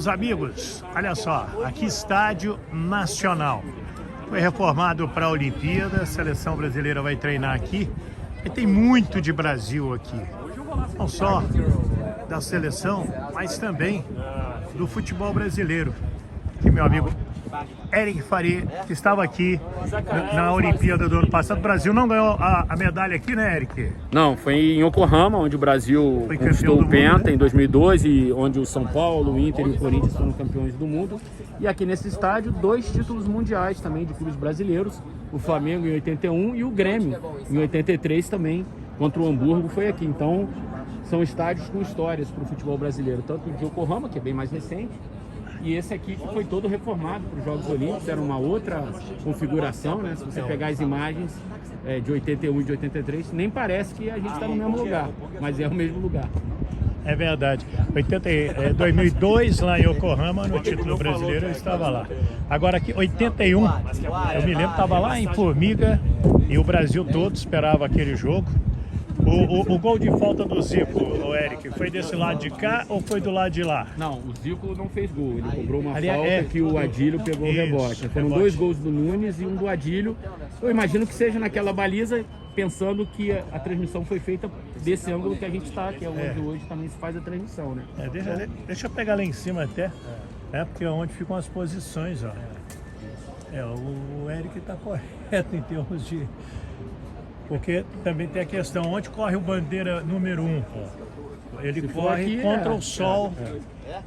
Meus amigos, olha só, aqui Estádio Nacional. Foi reformado para a Olimpíada, a seleção brasileira vai treinar aqui. E tem muito de Brasil aqui. Não só da seleção, mas também do futebol brasileiro. Aqui meu amigo Eric Faria, que estava aqui na Olimpíada do ano passado. O Brasil não ganhou a medalha aqui, né, Eric? Não, foi em Yokohama, onde o Brasil conquistou o Penta, né? Em 2002, e onde o São Paulo, o Inter e o Corinthians foram campeões do mundo. E aqui nesse estádio, 2 títulos mundiais também de clubes brasileiros. O Flamengo em 81 e o Grêmio em 83 também, contra o Hamburgo, foi aqui. Então, são estádios com histórias para o futebol brasileiro. Tanto o de Yokohama, que é bem mais recente, e esse aqui que foi todo reformado para os Jogos Olímpicos, era uma outra configuração, né? Se você pegar as imagens de 81 e de 83, nem parece que a gente está no mesmo lugar, mas é o mesmo lugar. É verdade. 2002 lá em Yokohama, no título brasileiro, eu estava lá. Agora aqui, 81, eu me lembro, estava lá em Formiga e o Brasil todo esperava aquele jogo. O gol de falta do Zico, o Eric, foi desse lado de cá ou foi do lado de lá? Não, o Zico não fez gol, ele cobrou uma falta que o Adílio pegou o rebote. Foram 2 gols do Nunes e um do Adílio. Eu imagino que seja naquela baliza, pensando que a transmissão foi feita desse ângulo que a gente está, que é onde hoje também se faz a transmissão, né? Deixa eu pegar lá em cima até, porque é onde ficam as posições, ó. O Eric está correto em termos de... Porque também tem a questão, onde corre o bandeira número 1? Ele corre aqui, contra o sol,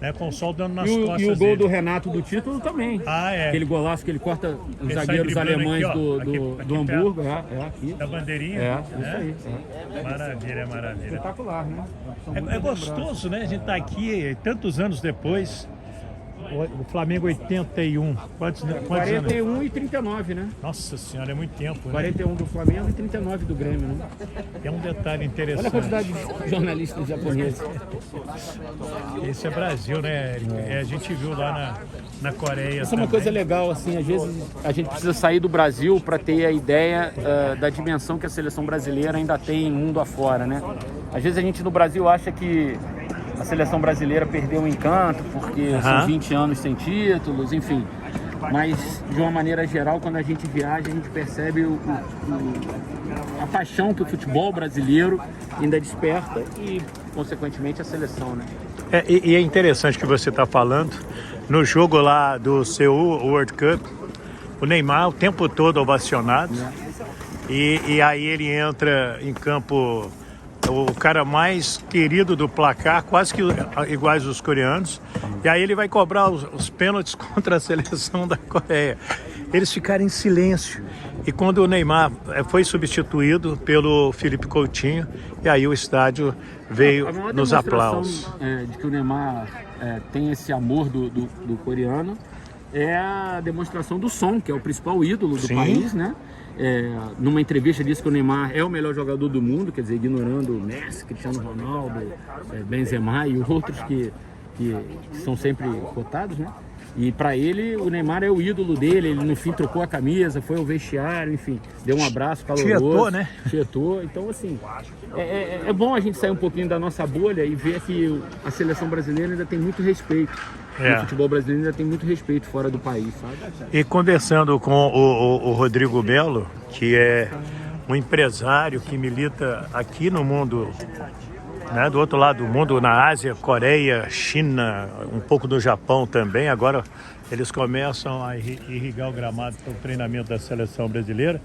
né, com o sol dando nas costas E o gol dele. do Renato do título também. Aquele golaço que ele corta os zagueiros alemães aqui, do Hamburgo. Aqui. Da bandeirinha? Isso aí. Maravilha, maravilha. Espetacular, né? É gostoso, né? A gente tá aqui tantos anos depois. O Flamengo 81. Quantos 41 anos? E 39, né? Nossa senhora, é muito tempo, né? 41 do Flamengo e 39 do Grêmio, né? É um detalhe interessante. Olha a quantidade de jornalistas japoneses. Esse é Brasil, né, Eric? A gente viu lá na Coreia. Isso é uma coisa legal, assim, às vezes a gente precisa sair do Brasil para ter a ideia da dimensão que a seleção brasileira ainda tem mundo afora, né? Às vezes a gente no Brasil acha que a seleção brasileira perdeu o encanto porque são 20 anos sem títulos, enfim. Mas, de uma maneira geral, quando a gente viaja, a gente percebe a paixão que o futebol brasileiro ainda desperta e, consequentemente, a seleção, né? E é interessante que você está falando, no jogo lá do Seul World Cup, o Neymar o tempo todo ovacionado, e aí ele entra em campo... o cara mais querido do placar, quase que iguais os coreanos, e aí ele vai cobrar os pênaltis contra a seleção da Coreia. Eles ficaram em silêncio, e quando o Neymar foi substituído pelo Felipe Coutinho, e aí o estádio veio nos aplausos. De que o Neymar tem esse amor do coreano é a demonstração do Son, que é o principal ídolo do país, né? Numa entrevista disse que o Neymar é o melhor jogador do mundo, quer dizer, ignorando o Messi, Cristiano Ronaldo, Benzema e outros que são sempre cotados, né? E para ele, o Neymar é o ídolo dele, ele no fim trocou a camisa, foi ao vestiário, enfim, deu um abraço caloroso. Tietou, né? Tietou. Então, assim, é bom a gente sair um pouquinho da nossa bolha e ver que a seleção brasileira ainda tem muito respeito. O futebol brasileiro ainda tem muito respeito fora do país, sabe? E conversando com o Rodrigo Belo, que é um empresário que milita aqui no mundo, né, do outro lado do mundo, na Ásia, Coreia, China, um pouco do Japão também. Agora eles começam a irrigar o gramado para o treinamento da seleção brasileira.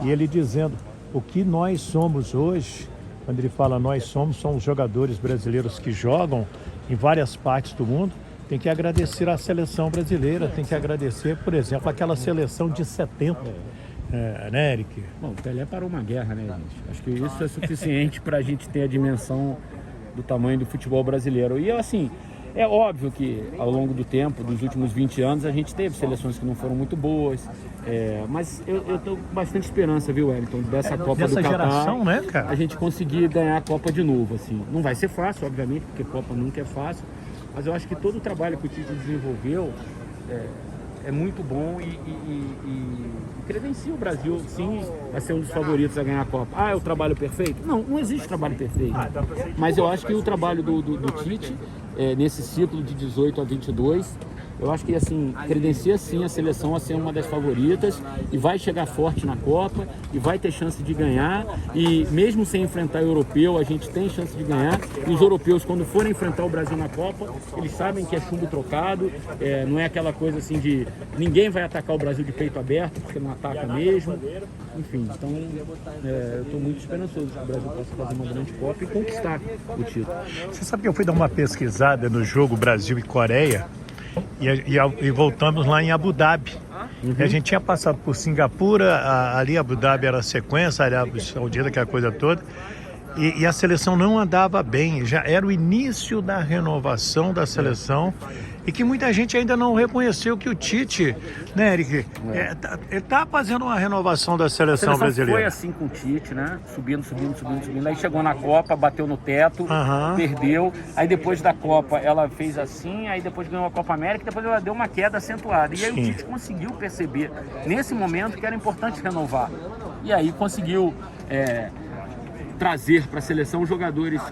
E ele dizendo o que nós somos hoje, quando ele fala nós somos, são os jogadores brasileiros que jogam em várias partes do mundo. Tem que agradecer à seleção brasileira, tem que agradecer, por exemplo, aquela seleção de 70, né, Eric? Bom, o Pelé parou uma guerra, né, gente? Acho que isso é suficiente para a gente ter a dimensão do tamanho do futebol brasileiro. E, assim, é óbvio que ao longo do tempo, dos últimos 20 anos, a gente teve seleções que não foram muito boas, mas eu tô com bastante esperança, viu, Wellington, dessa Copa do Catar, geração, né, cara? a gente conseguir ganhar a Copa de novo, assim. Não vai ser fácil, obviamente, porque Copa nunca é fácil, mas eu acho que todo o trabalho que o Tite desenvolveu é muito bom e credencia o Brasil, sim, a ser um dos favoritos a ganhar a Copa. É o trabalho perfeito? Não existe trabalho perfeito. Mas eu acho que o trabalho do Tite nesse ciclo de 18 a 22. Eu acho que assim, credencia sim a seleção a ser uma das favoritas e vai chegar forte na Copa e vai ter chance de ganhar, e mesmo sem enfrentar o europeu, a gente tem chance de ganhar. E os europeus, quando forem enfrentar o Brasil na Copa, eles sabem que é chumbo trocado, não é aquela coisa assim de ninguém vai atacar o Brasil de peito aberto, porque não ataca mesmo. Enfim, então eu estou muito esperançoso que o Brasil possa fazer uma grande Copa e conquistar o título. Você sabe que eu fui dar uma pesquisada no jogo Brasil e Coreia e voltamos lá em Abu Dhabi. E a gente tinha passado por Singapura, ali Abu Dhabi era a sequência, Arábia Saudita, aquela coisa toda. E a seleção não andava bem, já era o início da renovação da seleção, e que muita gente ainda não reconheceu que o Tite, né, Eric, ele tá fazendo uma renovação da seleção brasileira. Foi assim com o Tite, né? Subindo. Aí chegou na Copa, bateu no teto, perdeu. Aí depois da Copa ela fez assim, aí depois ganhou a Copa América, depois ela deu uma queda acentuada. E aí o Tite conseguiu perceber, nesse momento, que era importante renovar. E aí conseguiu trazer para a seleção jogadores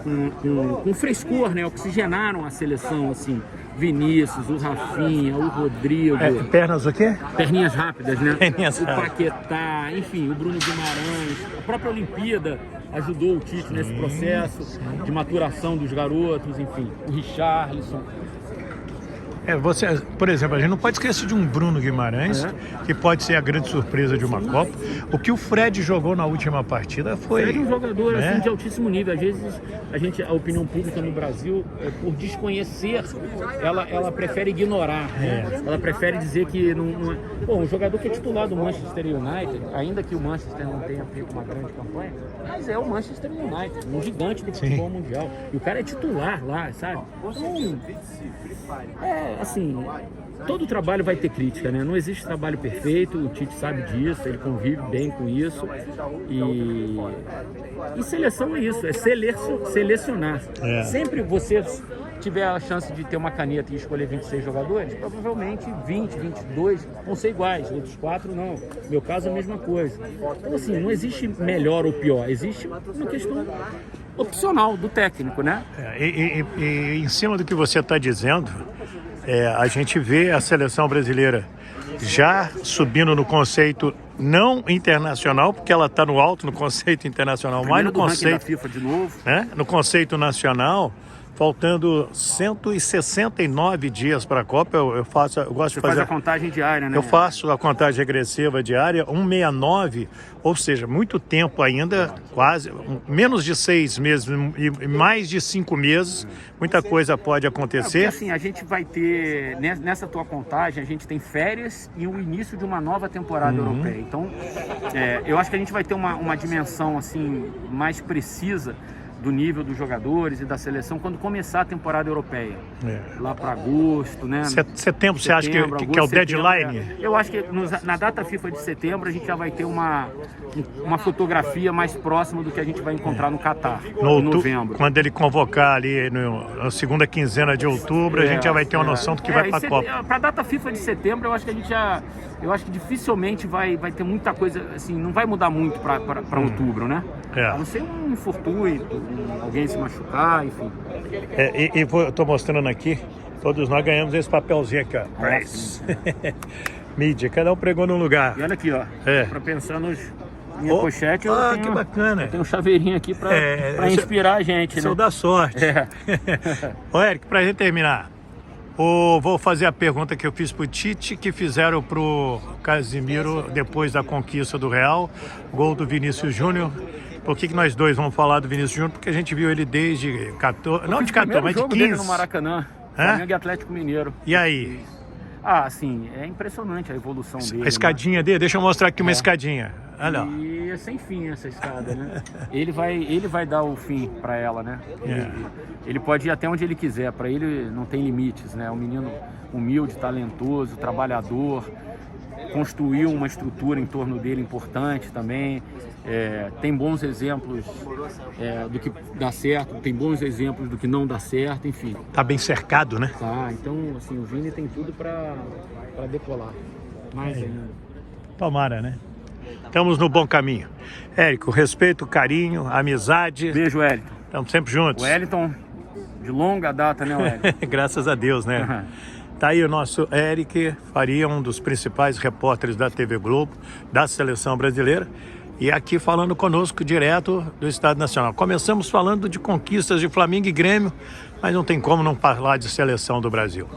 com frescor, né? Oxigenaram a seleção, assim. Vinícius, o Rafinha, o Rodrigo. Pernas o quê? Perninhas rápidas, né? Perninhas o Paquetá, enfim, o Bruno Guimarães. A própria Olimpíada ajudou o Tite nesse processo de maturação dos garotos, enfim. O Richarlison. Por exemplo, a gente não pode esquecer de um Bruno Guimarães, que pode ser a grande surpresa de uma Copa. O que o Fred jogou na última partida foi... Fred é um jogador assim, de altíssimo nível. Às vezes, a opinião pública no Brasil, por desconhecer, ela prefere ignorar. Ela prefere dizer que não é... Bom, um jogador que é titular do Manchester United, ainda que o Manchester não tenha feito uma grande campanha, mas é o Manchester United, um gigante do futebol mundial. E o cara é titular lá, sabe? Então, assim, todo trabalho vai ter crítica, né? Não existe trabalho perfeito, o Tite sabe disso, ele convive bem com isso. E seleção é isso, é selecionar. Sempre você tiver a chance de ter uma caneta e escolher 26 jogadores, provavelmente 20, 22 vão ser iguais, outros 4 não. No meu caso, é a mesma coisa. Então, assim, não existe melhor ou pior, existe uma questão opcional do técnico, né? E em cima do que você está dizendo, a gente vê a seleção brasileira já subindo no conceito não internacional, porque ela está no alto no conceito internacional, mas no conceito da FIFA de novo, no conceito nacional. Faltando 169 dias para a Copa, eu gosto de fazer... Você faz a contagem diária, né? Eu faço a contagem regressiva diária, 169, ou seja, muito tempo ainda, quase, menos de 6 meses e mais de 5 meses, muita coisa pode acontecer. Porque, assim, a gente vai ter, nessa tua contagem, a gente tem férias e o início de uma nova temporada europeia. Então, eu acho que a gente vai ter uma dimensão, assim, mais precisa do nível dos jogadores e da seleção quando começar a temporada europeia. Lá para agosto, né? Setembro, você acha que é o deadline? Eu acho que na data FIFA de setembro a gente já vai ter uma fotografia mais próxima do que a gente vai encontrar no Catar, em novembro. Quando ele convocar ali na segunda quinzena de outubro, a gente já vai ter uma noção do que vai para a Copa. Para a data FIFA de setembro, eu acho que dificilmente vai ter muita coisa, assim, não vai mudar muito para outubro, né? A não ser um fortuito, alguém se machucar, enfim. Eu tô mostrando aqui, todos nós ganhamos esse papelzinho aqui, ó. Press. Mídia, cada um pregou num lugar. E olha aqui, ó, para pensar minha pochete, que bacana. Eu tenho um chaveirinho aqui para inspirar a gente, isso né? dá sorte. Ô, Eric, pra gente terminar, vou fazer a pergunta que eu fiz pro Tite, que fizeram pro Casimiro depois da conquista do Real, gol do Vinícius Júnior. Por que nós dois vamos falar do Vinícius Júnior? Porque a gente viu ele desde 14, não de 14, mas de 15. Dele no Maracanã, Flamengo e Atlético Mineiro. E aí? Assim, é impressionante a evolução dele. A escadinha dele, deixa eu mostrar aqui uma escadinha. Olha. E é sem fim essa escada, né? Ele vai dar o fim para ela, né? Ele pode ir até onde ele quiser, para ele não tem limites, né? É um menino humilde, talentoso, trabalhador, construiu uma estrutura em torno dele importante também. Tem bons exemplos do que dá certo, tem bons exemplos do que não dá certo, enfim. Tá bem cercado, né? Tá, então assim, o Vini tem tudo para decolar. Mais ainda. Tomara, né? Estamos no bom caminho. Érico, respeito, carinho, amizade. Beijo, Wellington. Estamos sempre juntos. O Wellington De longa data, né, Eric? Graças a Deus, né? Tá aí o nosso Eric Faria, um dos principais repórteres da TV Globo, da Seleção Brasileira, e aqui falando conosco direto do Estádio Nacional. Começamos falando de conquistas de Flamengo e Grêmio, mas não tem como não falar de Seleção do Brasil.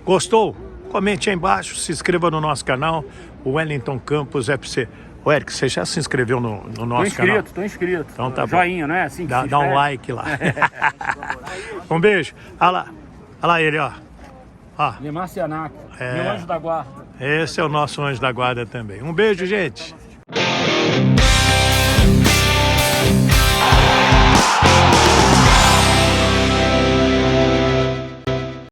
Gostou? Comente aí embaixo, se inscreva no nosso canal, o Wellington Campos FC. Ô Eric, você já se inscreveu no nosso canal? Tô inscrito. Então tá bom. Joinha, não é assim que se Dá um inscreve? like lá. Um beijo. Olha lá ele, ó. Lemar Cianaco, meu anjo da guarda. Esse é o nosso anjo da guarda também. Um beijo, gente.